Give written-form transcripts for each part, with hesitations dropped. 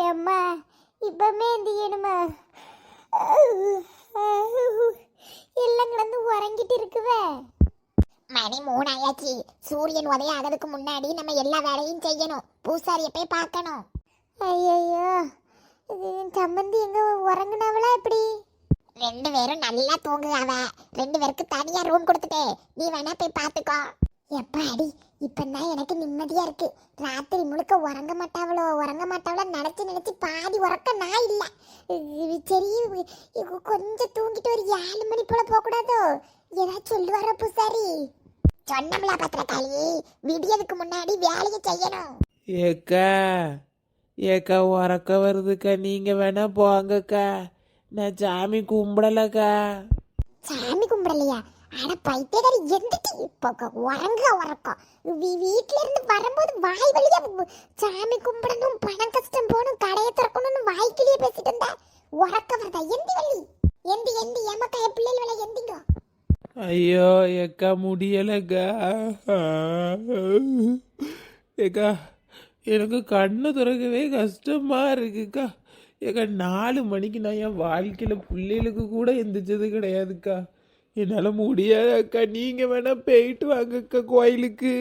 ஏம்மா இப்பமே எந்தியணுமா? எல்லாம் கிடந்து உறங்கிட்டு இருக்குவே. மணி 3 ஆயாச்சு. சூரியன் உதயம் ஆகிறதுக்கு முன்னாடி நம்ம எல்லா வேலையும் செய்யணும். பூசாரிய போய் பார்க்கணும். ஐயோ, சம்பந்தி எங்க உறங்குனவளா எப்படி? 2 பேரும் நல்லா தூங்குகாவ. 2 பேருக்கு தனியா ரூம் கொடுத்துட்டே, நீ வேணா போய் பார்த்துக்கோ. எப்பாடி இப்பதான் எனக்கு நிம்மதியா இருக்கு. ராத்திரி முழுக்க உறங்க மாட்டாவளோ நினைச்சு பாதி உறக்க நான் இல்ல. சரி, கொஞ்சம் தூங்கிட்டு ஒரு 7 மணி போல போக கூடாதோ? ஏதாவது சொல்லுவாரோ பூசாரி? சொன்னம்ல பத்திரக்காளி, விடியதுக்கு முன்னாடி வேலையை செய்யணும். ஏக்கா ஏக்கா உறக்க வருதுக்கா, நீங்க வேணா போங்கக்கா. நான் சாமி கும்பிடலக்கா. சாமி கும்பிடலையா? ஆனா பைத்தியக்காரி எந்திட்டு உறக்கம். வீட்டுல இருந்து வரும்போது வாய் வழியா சாமி கும்பிடணும், பணம் கஷ்டம் போகணும், கடையை திறக்கணும்னு வாய்க்கிலேயே பேசிட்டு இருந்தா உறக்க வருதா? எந்தி வள்ளி, எந்தி ஏமாக்கா, என் பிள்ளைகளை எந்திங்க. ஐயோ ஏக்கா முடியலக்கா. ஏக்கா எனக்கு கண்ணு திறக்கவே கஷ்டமா இருக்குக்கா. ஏக்கா 4 மணிக்கு நான் என் வாழ்க்கையில பிள்ளைகளுக்கு கூட எந்திரிச்சது கிடையாதுக்கா. என்னால முடியாது அக்கா. நீங்க வேணா போயிட்டு வாங்கக்கா கோயிலுக்கு.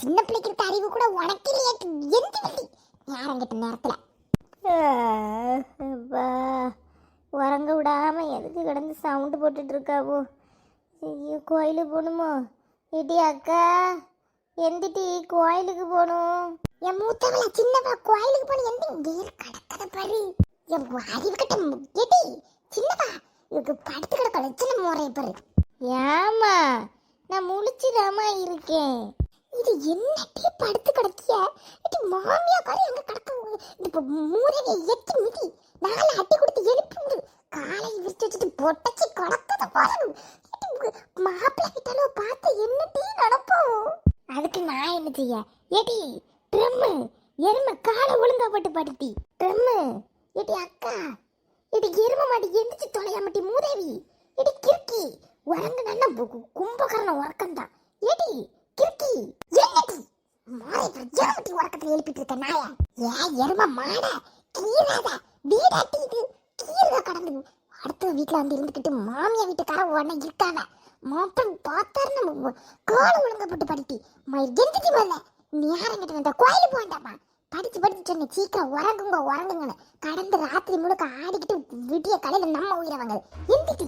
சின்ன பிள்ளைக்கு இருக்க அறிவு கூட உனக்கு இல்லையா? எந்த வள்ளி யாரங்கிட்ட நேரத்துல உறங்க விடாம எதுக்கு கிடந்து சவுண்டு போட்டுட்டு இருக்காவோ? ஐயோ, கோயிலுக்கு போகணுமோ? இடி அக்கா எந்திட்டி, கோயிலுக்கு போகணும். என் மூத்தவள சின்னவா கோயிலுக்கு போன எந்த வேறு கடக்கத பாரு. என் அறிவு கட்ட எடி சின்னவா இதுக்கு படுத்து கிடக்க லட்சணம் முறைய பாரு. ஏமா நான் முழிச்சுதாமா இருக்கேன். இது என்னட்டி படுத்து கிடக்கிய? இது மாமியா காரி அங்க கிடக்க. இப்ப மூரையை எட்டி மிதி 4 அடி கொடுத்து எழுப்பி காலை விரிச்சு வச்சுட்டு பொட்டச்சு கிடக்கத பாரு. மாப்பிள்ளை கிட்டாலோ பார்த்து என்னட்டி நடப்போம்? அதுக்கு நான் என்ன செய்ய? ஏடி ட்ரம்மு எருமை காலை ஒழுங்கா போட்டு படுத்தி ட்ரம்மு. ஏடி அக்கா, ஏடி எருமை மாட்டி எந்திரிச்சு தொலையாமட்டி மூதேவி. ஏடி கிறுக்கி உறங்க நல்லா கும்பகரண உறக்கம்தான். ஏடி கிறுக்கி என்னடி மாறி ஜெரமட்டி உறக்கத்துல எழுப்பிட்டு இருக்க நாய? எருமை மாட கீராத வீடாட்டி இது கீரா கடந்து அடுத்த வீட்டுல வந்து இருந்துக்கிட்டு மாமியா வீட்டுக்கார உடனே இருக்காங்க. மாப்பன் பார்த்தாருன்னு காலம் ஒழுங்கப்பட்டு படிட்டி எந்திரிச்சு வரல. நேரங்கிட்ட இந்த கோயிலுக்கு போண்டாமா. படிச்சு சொன்ன சீக்கிரம் உறங்குங்கன்னு கடந்து ராத்திரி முழுக்க ஆடிக்கிட்டு விடிய கடையில நம்ம உயிரவங்க. எந்திரிச்சு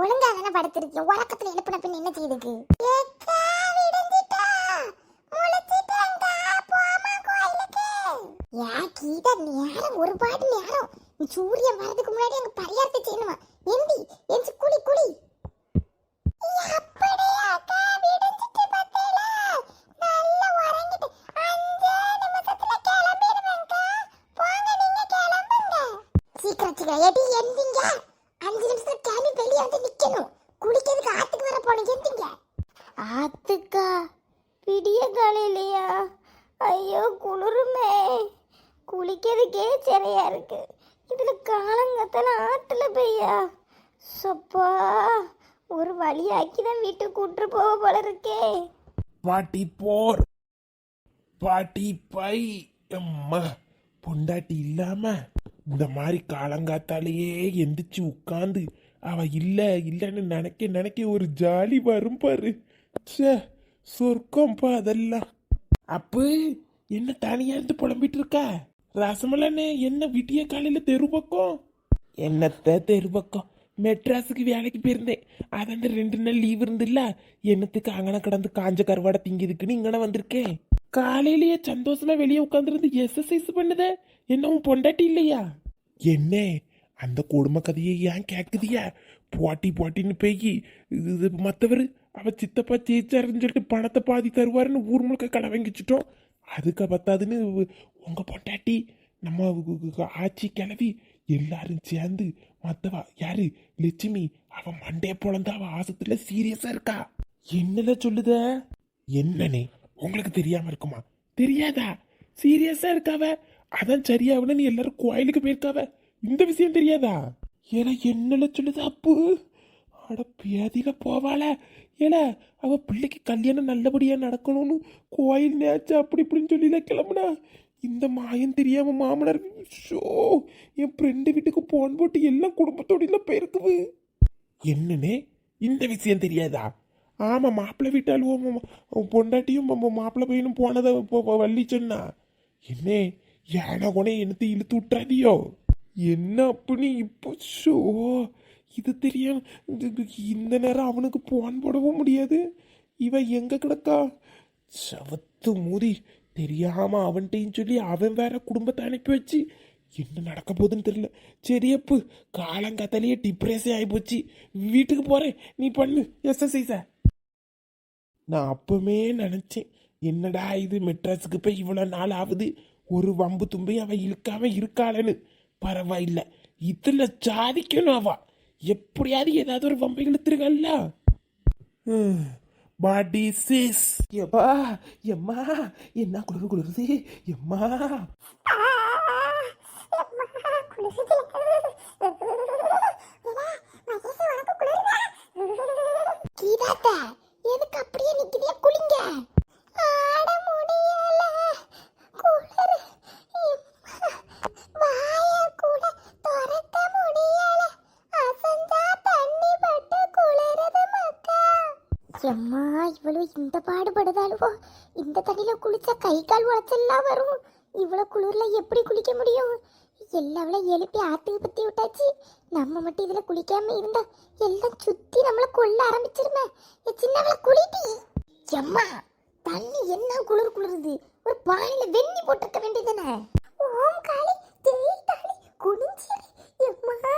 ஒழுங்கா தானே படுத்திருக்கீங்க. உறக்கத்துல எழுப்பின பின் என்ன செய்யுதுக்கு? நேரம் ஒரு பாட்டு நேரம் சூரியன் வரதுக்கு முன்னாடி அங்க பரியாரத்தை செய்யணுமா? எந்தி எந்திரிச்சு குளி. ஆத்துக்கா விடிய காலையிலையா? ஐயோ குளிருமே, குளிக்கிறதுக்கே சரியா இருக்கு. இதுல காலங்கத்தால ஆத்துல பெய்யா சப்பா ஒரு வழியாக்கிதான் வீட்டுக்கு கூட்டு போக போல இருக்கே. பாட்டி போர், பாட்டி பை. அம்மா பொண்டாட்டி இல்லாம இந்த மாதிரி காலங்காத்தாலேயே எந்திரிச்சு உட்காந்து அவ இல்லைன்னு நினைக்க ஒரு ஜாலி வரும் பாரு. சொர்க்கம்பா அதெல்லாம். அப்பு என்ன தனியா இருந்து புலம்பிட்டு இருக்கா? ரசமலானே என்ன விடிய காலையில தெரு பக்கம்? என்னத்த தெரு பக்கம்? மெட்ராஸுக்கு வேலைக்கு போயிருந்தேன். அதான் 2 நாள் லீவ் இருந்துல்ல, என்னத்துக்கு அங்கன கிடந்து காஞ்ச கருவாடை திங்கிதுக்குன்னு இங்கன வந்திருக்கேன். காலையிலேயே சந்தோஷமா வெளியே உட்காந்துருந்து எக்ஸசைஸ் பண்ணுத. என்னவும் பொண்டாட்டி இல்லையா? என்ன அந்த கொடுமை கதையை ஏன் கேக்குதியா? போட்டின்னு பேகி இது மற்றவர் அவ சித்தப்பா ஜெயிச்சாருன்னு சொல்லிட்டு பணத்தை பாதி தருவாருன்னு ஊர் முழுக்க கடை வாங்கிச்சிட்டோம். அதுக்கு பத்தாதுன்னு உங்க பொண்டாட்டி நம்ம ஆட்சி கிளவி எல்லாரும் சேர்ந்து மத்தவா யாரு லட்சுமி அவ மண்டைய பொழந்த அவ ஆசத்துல சீரியஸா இருக்கா. என்னல சொல்லுத? என்னனே உங்களுக்கு தெரியாம இருக்குமா? தெரியாதா? சீரியஸா இருக்காவ. அதான் சரியாவனு எல்லாரும் கோயிலுக்கு போயிருக்காவ. இந்த விஷயம் தெரியாதா? ஏன்னா என்னல சொல்லுது அப்பு? அட பேதியில போவாள. ஏல அவ பிள்ளைக்கு கல்யாணம் நல்லபடியா நடக்கணும்னு கோயில் நேச்சு அப்படி இப்படின்னு சொல்லி கிளம்புனா இந்த மாயம் தெரியாம மாமனார் ஷோ என் ஃப்ரெண்டு வீட்டுக்கு போன் போட்டு எல்லாம் குடும்பத்தோட போயிருக்குது. என்னன்னே இந்த விஷயம் தெரியாதா? ஆமா, மாப்பிள்ளை வீட்டாலும் பொண்டாட்டியும் மாப்பிள்ளை பையனும் போனதை வள்ளி சொன்னா. என்ன ஏன கொனே என்னத்தை இழுத்து விட்டுறாதியோ? என்ன அப்படி இப்போ ஷோ இது தெரியாம இந்த நேரம் அவனுக்கு போன் போடவும் முடியாது. இவன் எங்க கிடக்கா சவத்து மூதி தெரியாம அவன்கிட்டையும் சொல்லி அவன் வேற குடும்பத்தை அனுப்பி வச்சு என்ன நடக்க போகுதுன்னு தெரியல. சரியப்பு காலங்காத்தாலேயே டிப்ரெஷன் ஆகி போச்சு. வீட்டுக்கு போறேன், நீ பண்ணு எக்ஸசைஸ. நான் அப்பவுமே நினைச்சேன் என்னடா இது மெட்ராஸுக்கு போய் இவ்வளோ நாள் ஆகுது, ஒரு வம்பு தும்பி அவ இழுக்காம இருக்காளன்னு. பரவாயில்ல, இதுல சாதிக்கணும். அவ எப்படியாவது ஏதாவது ஒரு வம்பை இழுத்துருக்கல்ல. பாடி சிஸ் எப்பா எம்மா என்ன குளிர் குளிருது எம்மா. கீதாத்தா எதுக்கு அப்படியே நிக்கிறீங்க? குளிங்க. ஆட முடியல குளிர். வாய கூட திறக்க முடியல. அசஞ்சா தண்ணி பட்டு குளிரது மக்கா. எம்மா இவ்வளவு இந்த பாடுபடுதாளுவோ. இந்த தண்ணியில குளிச்சா கை கால் உளைச்சல்லாம் வரும். இவ்வளவு குளிர்ல எப்படி குளிக்க முடியும்? எல்லாவளை எழுப்பி ஆத்துக்கு பத்தி விட்டாச்சு. நம்ம மட்டும் இதுல குளிக்காம இருந்தா எல்லாம் சுத்தி நம்மள கொல்ல ஆரம்பிச்சிருமே. சின்னவள குளிட்டி. எம்மா தண்ணி என்ன குளிர் குளிருது. ஒரு பானையில வெண்ணி போட்டிருக்க வேண்டியதானே. ஓம் காளி தேய் தாளி குனிஞ்சிரி எம்மா.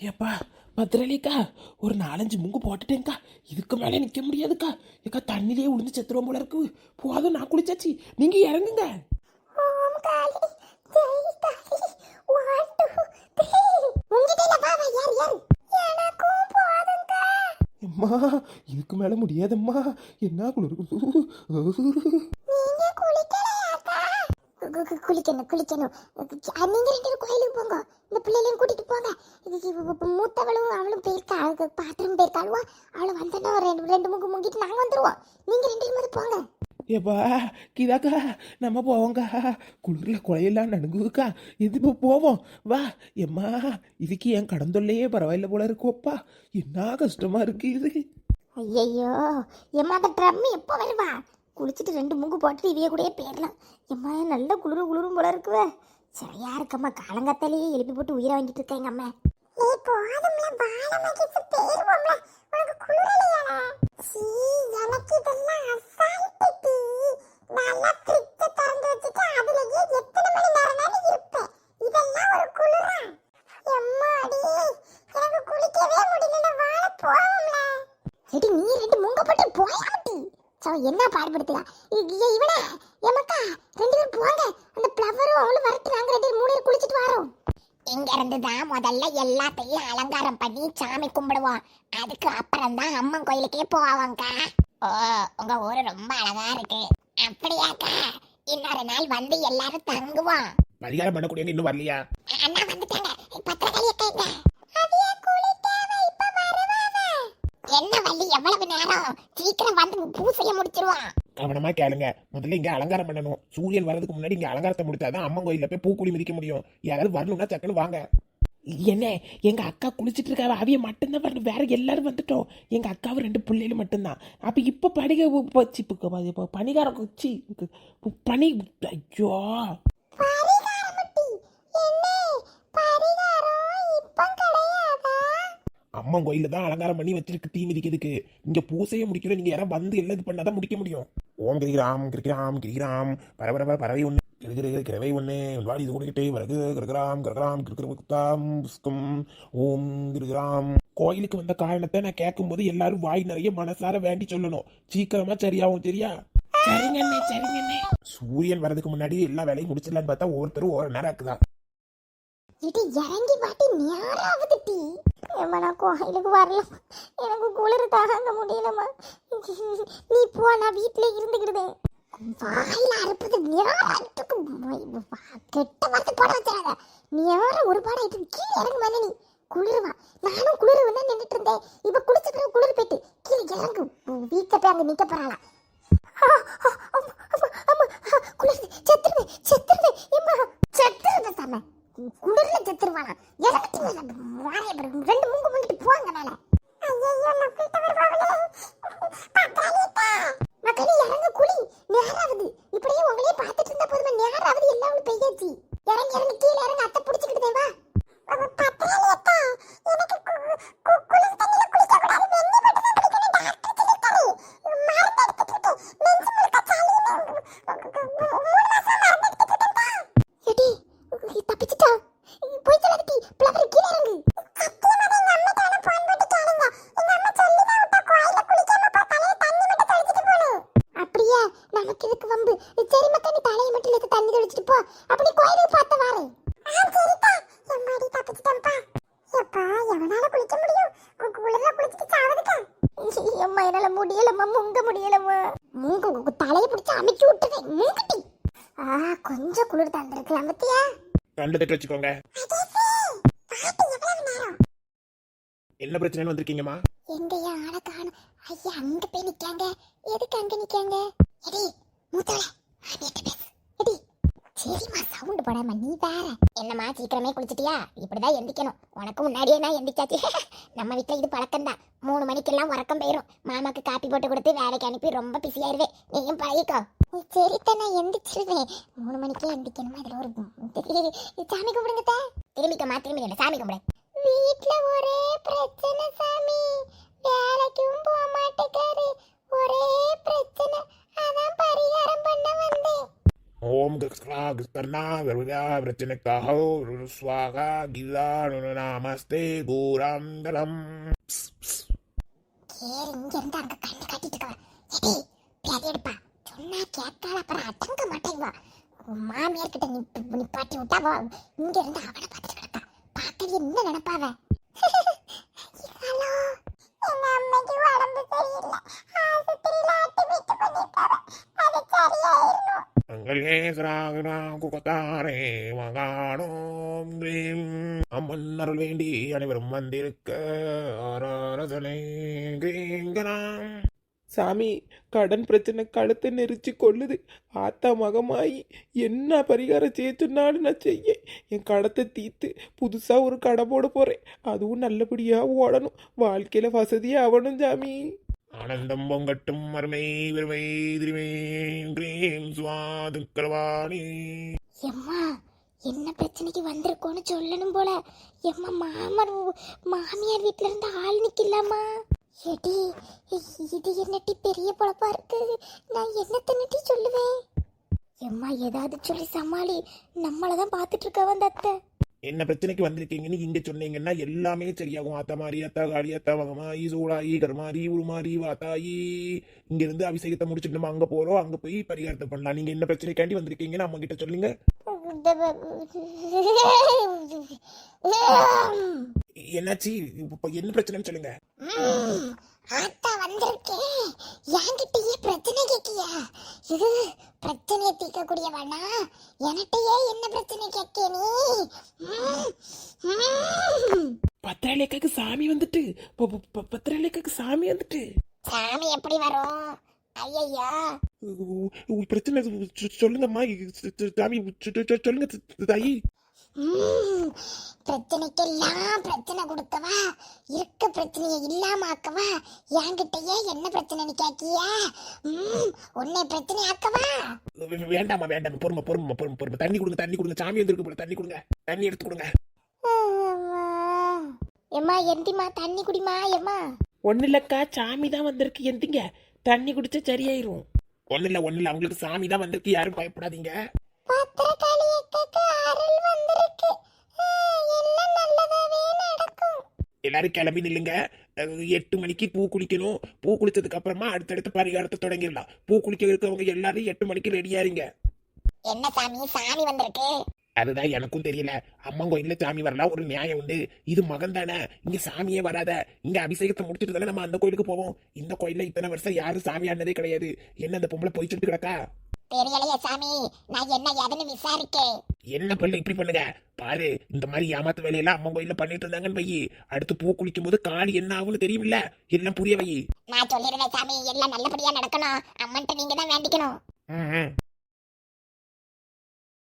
ஏப்பா பத்திரலிக்கா ஒரு 4-5 முங்கு போட்டுட்டேங்க்கா. இதுக்கு மேலே நிற்க முடியாதுக்கா. ஏக்கா தண்ணிலே உளுந்து செத்துருவோம் போல இருக்கு. போதும், நான் குளிச்சாச்சு, நீங்க இறங்குங்க. ஓம் காளி தேய் தாளி 1 2 3. உங்கிட்ட வா வா யார் யார். எனக்கும் போதுங்க. அம்மா இதுக்கு மேலே முடியாதம்மா, என்ன குளிருக்கு. நீங்க குளிக்கலையாக்கா? குளிக்கணும் குளிக்கணும். நீங்க 2 பேரும் கோயிலுக்கு போங்க. இந்த பிள்ளைகளையும் கூட்டிட்டு போங்க. மூத்தவளும் அவளும் போயிருக்கா, பாத்திரம் போயிருக்காளுவா. அவளை வந்தோன்னா ரெண்டு முங்கு முங்கிட்டு நாங்க வந்துருவோம். நீங்க 2 பேரும் போங்க. ஏப்பா கிதாக்கா நம்ம போவோங்க. குளிரில் குழையெல்லாம் நடுங்குதுக்கா. இது இப்போ போவோம் வா. எம்மா இதுக்கு என் கடந்தொல்லையே பரவாயில்ல போல இருக்குப்பா. என்ன கஷ்டமா இருக்கு இது. ஐயோ எம்மா அந்த ட்ரம் எப்போ வருவா? குளிச்சுட்டு 2 முங்கு போட்டுட்டு இவைய கூடயே போயிடலாம். எம்மா நல்ல குளிரும் போல இருக்குவே. சரியா இருக்கம்மா. காலங்காத்தாலேயே எழுப்பி போட்டு உயிரை வாங்கிட்டு இருக்கேங்க அம்மா. நீ போதும்ல வாழ மகிழ்ச்சி தேர்வோம்ல. உனக்கு குளிரலையாடா? சீ எனக்கு இதெல்லாம் அசால்ட்டு. நல்லா ஃப்ரிட்ஜ் திறந்து வச்சிட்டு அதுலயே எத்தனை மணி நேரம்னாலும் இருப்பேன். இதெல்லாம் ஒரு குளிரா? எம்மாடி எனக்கு குளிக்கவே முடியல. வாழ போவோம்ல. எடி நீ 2 முங்க போட்டு போயாட்டி. என்ன பாடுபடுத்துறா இவனே. எமக்கா 2 பேரும் போங்க. அந்த ஃப்ளவரும் அவளும் வரட்டு. நாங்க 2 3 பேர் குளிச்சிட்டு வரோம். இங்க இருந்து தான் முதல்ல எல்லாத்தையும் அலங்காரம் பண்ணி சாமி கும்பிடுவோம். அதுக்கு அப்புறம் தான் அம்மன் கோயிலுக்கே போவாங்க. ஓ உங்க ஊரு ரொம்ப அழகா இருக்கு. அப்படியாக்கா? இன்னொரு நாள் வந்து எல்லாரும் தங்குவோம். பரிகாரம் பண்ணக்கூடிய இன்னும் வரலையா? அண்ணா வந்துட்டாங்க. பத்திரகாளி அக்கா எங்க? அவிய குளிக்காம இப்ப வருவாங்க. என்ன வள்ளி எவ்வளவு நேரம்? சீக்கிரம் வந்து பூசைய முடிச்சிருவான். கவனமா கேளுங்க. முதல்ல இங்க அலங்காரம் பண்ணணும். சூரியன் வர்றதுக்கு முன்னாடி இங்க அலங்காரத்தை முடிச்சாதான் அம்மன் கோயில போய் பூக்குழி மிதிக்க முடியும். யாராவது வரணும்னா சக்குன்னு வாங்க. என்ன எங்க அக்கா குளிச்சிட்டு இருக்காவ, அவிய மட்டும்தான் வரணும். வேற எல்லாரும் வந்துட்டோம். எங்க அக்காவும் 2 பிள்ளைகளும் மட்டும்தான். அப்ப இப்ப பணிகாரம் குச்சி பனி. ஐயோ அம்மன் கோயில தான் அலங்காரம் பண்ணி வச்சிருக்கு தீ மிதிக்கிறதுக்கு. இங்க பூசையை முடிக்கணும். நீங்க யாராவது வந்து எல்லாம் இது பண்ணாதான் முடிக்க முடியும். ஓம் கிரிகிராம் கிரிகிராம் கிரிகிராம் பரபரப்ப பறவை ஒண்ணு கிரவை ஒண்ணு வாடி இது கூடிக்கிட்டே வரகு கிரகராம் கிரகராம் கிருக்கிரமுக்தாம் புஷ்கம் ஓம் கிரிகிராம். கோயிலுக்கு வந்த காரணத்தை நான் கேட்கும்போது எல்லாரும் வாய் நிறைய மனசார வேண்டி சொல்லணும். சீக்கிரமா சரியாகும். சரியா? சரிங்கண்ணே சரிங்கண்ணே. சூரியன் வர்றதுக்கு முன்னாடி எல்லா வேலையும் முடிச்சிடலான்னு பார்த்தா ஒவ்வொருத்தரும் ஒரு நேரம் இருக்குதான். இது இறங்கி பாட்டி நேராவது டீ. ஏம்மா நான் கோயிலுக்கு வரலாம். எனக்கு குளிர் தாங்க முடியலம்மா. நீ போ, நான் வீட்டிலே இருந்துக்கிடுதேன். வாயில அறுப்பது நேரத்துக்கு கெட்ட வார்த்தை போட வச்சாத. நேரம் ஒரு பாடாயிட்டு கீழே இறங்கு மேலே. நீ குளிருவா. நானும் குளிர் வந்து நின்றுட்டு இருந்தேன். இப்ப குளிச்ச பிறகு குளிர் போயிட்டு கீழே இறங்கு. வீட்டை போய் அங்க நிக்க போறாளா? குளிர் செத்துருவேன் செத்துருவேன் எம்மா செத்துருவேன் சாம. குளிர்ல செத்துருவானா? இறங்கி வாரிய 2 மூங்கு முங்கிட்டு போவாங்க மேல. மக்களே இறங்க குளி. நேராவது இப்படியே உங்களையே பார்த்துட்டு இருந்தா போதுமா? நேராவது எல்லாம் பெய்யாச்சு. இறங்கி இறங்கி கீழே இறங்க. அத்தை பிடிச்சிக்கிட்டே வா. அப்படியா? நமக்கு இதுக்கு வம்பு. சரி மக்கா, நீ தலையை மட்டும் இழுத்து தண்ணி தெளிச்சிட்டு போ. அப்படி கோயிலுக்கு பார்த்து வாரேன். அம்மா என்னால முடியலம்மா, முங்க முடியலம்மா. மூங்க தலையை பிடிச்சு அமைச்சு விட்டுவேன். மூங்கட்டி. கொஞ்சம் குளிர் தந்திருக்கலாம் பத்தியா? கண்டு தட்டு வச்சுக்கோங்க. என்ன பிரச்சனைன்னு வந்திருக்கீங்கம்மா? எங்கயா ஆளை காணும்? ஐயா அங்க போய் நிக்காங்க. எதுக்கு அங்க நிக்காங்க? எடி மூத்தவள ஆமிட்ட பேசு. எடி சரிம்மா, சவுண்ட் போடாம நீ வேற. என்னம்மா சீக்கிரமே குளிச்சிட்டியா? இப்படிதான் எந்திக்கணும். உனக்கு முன்னாடியே நான் எந்திச்சாச்சு. நம்ம வீட்டுல இது பழக்கம்தான். 3 மணிக்கெல்லாம் உறக்கம் போயிரும். மாமாக்கு காப்பி போட்டு கொடுத்து வேலைக்கு அனுப்பி ரொம்ப பிஸி ஆயிருவேன். நீயும் பழகிக்கோ. சரித்தான், நான் எந்திச்சிருவேன். 3 மணிக்கே எந்திக்கணுமா? இதுல ஒரு சாமி கும்பிடுங்க. திரும்பிக்கம்மா, திரும்பி சாமி கும்பிடு. வீட்டுல ஒரே பிரச்சனை சாமி. வேலைக்கும் போக மாட்டேக்காரு. ஒரே பிரச்சனை. அதான் பரிகாரம் பண்ண வந்தேன். ஓம் கர்ணா பிரச்சனைக்காக சுவாகா கீதா நமஸ்தே கூராந்தரம். கேரு இங்க இருந்து அங்க கண்ணு காட்டிட்டு இருக்கவ. எடி பேதி எடுப்பா. சொன்னா கேட்காத, அப்புறம் அடங்க மாட்டேங்குவா. மாமியார் கிட்ட நிப்பாட்டி விட்டாவோ. இங்க இருந்து அவனை பார்த்துட்டு கிடக்கா. பார்க்கவே என்ன நினைப்பாவ? ஹலோ, எங்க அம்மைக்கு உடம்பு சரியில்லை. ஆஸ்பத்திரியில அட்மிட் பண்ணிட்டாவ. அது சரியாயிரும். அம்மன் அருள் வேண்டி அனைவரும் வந்திருக்க ஆராதனை. சாமி, கடன் பிரச்சனை கழுத்தை நெரிச்சு கொள்ளுது. ஆத்தா மகமாயி என்ன பரிகாரம் செய்ய சொன்னாலும் நான் செய்ய. என் கடத்தை தீர்த்து புதுசா ஒரு கடை போட போறேன். அதுவும் நல்லபடியா ஓடணும். வாழ்க்கையில வசதியா ஆகணும் சாமி. ஆனந்தம் பொங்கட்டும் அருமை பெருமை திருமை சுவாதுக்கரவாணி. எம்மா என்ன பிரச்சனைக்கு வந்திருக்கோன்னு சொல்லணும் போல. எம்மா மாமியார் வீட்டுல இருந்து ஆள் நிக்கலாமா? எடி இது என்னட்டி பெரிய பொழப்பா இருக்கு. நான் என்னத்த நட்டி சொல்லுவேன்? எம்மா ஏதாவது சொல்லி சமாளி. நம்மளதான் பாத்துட்டு இருக்க வந்த அத்தை. என்ன பிரச்சனைக்கு வந்திருக்கீங்கன்னு இங்க சொன்னீங்கன்னா எல்லாமே சரியாகும். ஆத்தா மாறி, அத்தா காளி, அத்தா மகமாயி, சூடாயி, கருமாரி, உருமாறி, வாத்தாயி. இங்க இருந்து அபிஷேகத்தை முடிச்சுட்டு நம்ம அங்க போறோம். அங்க போய் பரிகாரத்தை பண்ணலாம். நீங்க என்ன பிரச்சனைக்காண்டி வந்திருக்கீங்கன்னு அம்மா கிட்ட சொல்லுங்க. என்னாச்சு? என்ன பிரச்சனைன்னு சொல்லுங்க. ஆத்தா வந்திருக்கேன். என்கிட்டயே பிரச்சனை கேக்கியா? இது பிரச்சனையை தீர்க்கக்கூடியவனா? என்கிட்டயே என்ன பிரச்சனை கேட்க நீ? பத்திரலேக்காக்கு சாமி வந்துட்டு. பத்திரலேக்காக்கு சாமி வந்துட்டு. சாமி எப்படி வரும்? ஐயா பிரச்சனை சொல்லுங்கம்மா. சாமி சொல்லுங்க தாயி. பிரச்சனைக்கெல்லாம் பிரச்சனை கொடுக்கவா? இருக்க பிரச்சனையை இல்லாம ஆக்கவா? என்கிட்டயே என்ன பிரச்சனைன்னு கேக்கியா? உன்னை பிரச்சனை ஆக்கவா? வேண்டாமா வேண்டாமா, பொறுமை பொறுமை பொறுமை பொறுமை. தண்ணி கொடுங்க, தண்ணி கொடுங்க. சாமி வந்துருக்கு போல. தண்ணி கொடுங்க, தண்ணி எடுத்து கொடுங்க. எம்மா எந்திமா, தண்ணி குடிமா. எம்மா ஒண்ணு இல்லக்கா, சாமி தான் வந்திருக்கு. எந்திங்க, தண்ணி குடிச்சா சரியாயிரும். ஒண்ணு இல்ல ஒண்ணு இல்ல, அவங்களுக்கு சாமி தான் வந்திருக்கு. யாரும் பயப்படாதீங்க. எல்லாரும் கிளம்பி நில்லுங்க. 8 மணிக்கு பூ குளிக்கணும். பூ குளிச்சதுக்கு அப்புறமா அடுத்தடுத்த பரிகாரத்தை தொடங்கிடலாம். பூ குளிக்க இருக்கவங்க எல்லாரும் 8 மணிக்கு ரெடியாருங்க. என்ன சாமி, சாமி வந்திருக்கு? அதுதான் எனக்கும் தெரியல. அம்மா கோயில்ல சாமி வரலாம், ஒரு நியாயம் உண்டு. இது மகன் தானே, இங்க சாமியே வராத. இங்க அபிஷேகத்தை முடிச்சுட்டு தானே நம்ம அந்த கோயிலுக்கு போவோம். இந்த கோயில்ல இத்தனை வருஷம் யாரும் சாமி ஆனதே கிடையாது. என்ன அந்த பொம்பளை போய் சொல்லிட்டு கிடக்கா? தெரியலையே சாமி, நான் என்ன ஏதுன்னு விசாரிக்கேன். என்ன பிள்ளை இப்படி பண்ணுங்க பாரு, இந்த மாதிரி ஏமாத்து வேலையெல்லாம் அம்மன் கோயில்ல பண்ணிட்டு இருந்தாங்கன்னு வை, அடுத்து பூ குளிக்கும் போது காலி என்ன ஆகும்னு தெரியுமில்ல, எல்லாம் புரிய வை. நான் சொல்லிடுறேன் சாமி, எல்லாம் நல்லபடியா நடக்கணும். அம்மன்ட்ட நீங்க தான் வேண்டிக்கணும்.